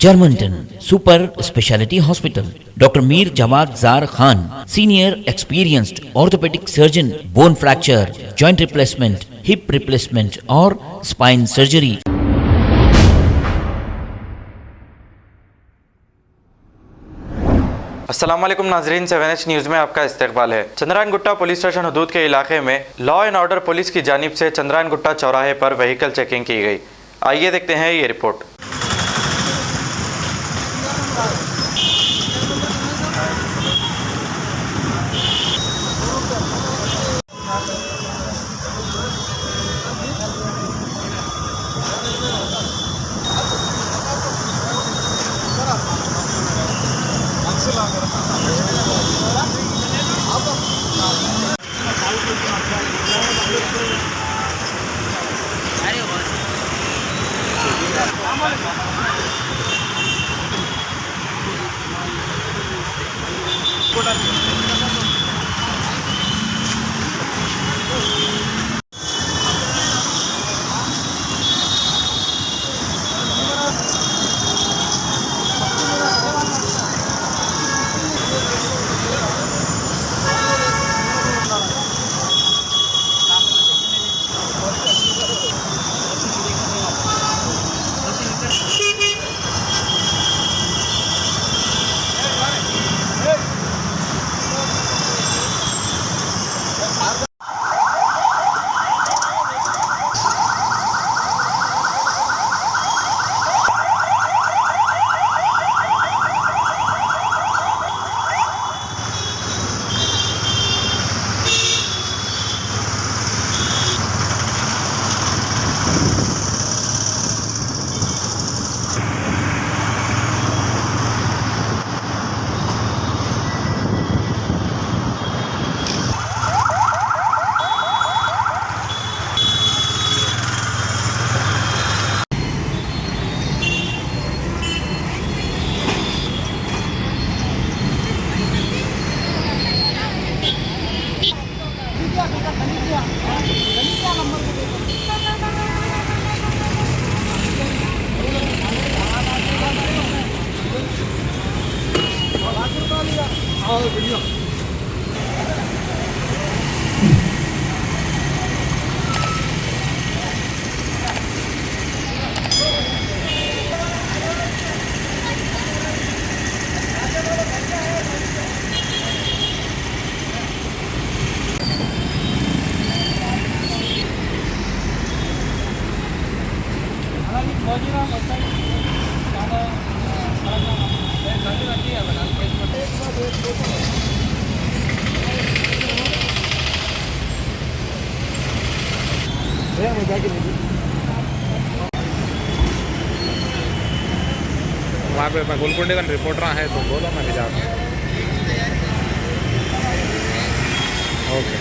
Germanton super speciality hospital, doctor Mir Jawad jar Khan, senior experienced orthopaedic surgeon, bone fracture, joint replacement, hip replacement और spine surgery. अस्सलामुअलैकुम नाजरीन, 7H news में आपका इस्तकबाल है। चंद्रायन गुट्टा पुलिस स्टेशन हदूद के इलाके में लॉ एंड ऑर्डर पुलिस की जानिब से चंद्रायन गुट्टा चौराहे पर व्हीकल चेकिंग की गई। आइए देखते हैं ये रिपोर्ट। वहाँ पे मैं गोलकुंडे का रिपोर्टर है, तो बोलो मैं भी जाऊँ। ओके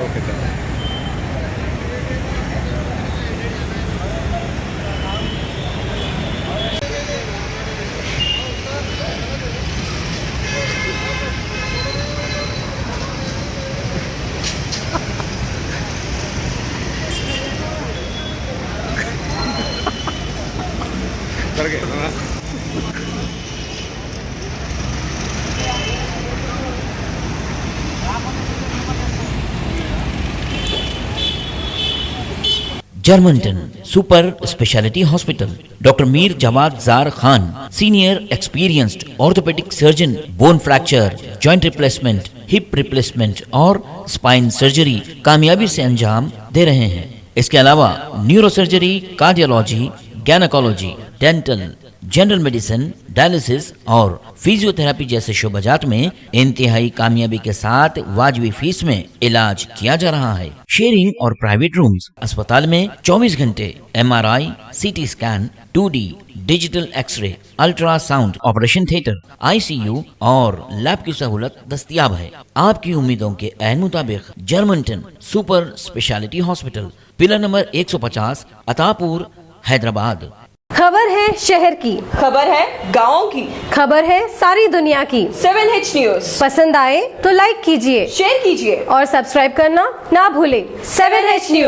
ओके चलो। करके Germantown super speciality hospital, doctor Mir Jawad jar Khan, senior experienced orthopaedic surgeon, bone fracture, joint replacement, hip replacement और स्पाइन सर्जरी कामयाबी से अंजाम दे रहे हैं। इसके अलावा neuro surgery, cardiology, gynaecology, dental, general medicine, dialysis और फिजियोथेरेपी जैसे शोबाजात में इंतहाई कामयाबी के साथ वाजबी फीस में इलाज किया जा रहा है। शेयरिंग और प्राइवेट रूम्स, अस्पताल में 24 घंटे MRI, CT scan, 2D digital x-ray, ultrasound, operation theatre, ICU और लैब की सहूलत दस्तयाब है। आपकी उम्मीदों के ऐन मुताबिक Germanten super speciality hospital, pillar number 150, Attapur, Hyderabad. खबर है शहर की, खबर है गाँव की, खबर है सारी दुनिया की। 7H न्यूज़ पसंद आए तो लाइक कीजिए, शेयर कीजिए और सब्सक्राइब करना ना भूलें। 7H news.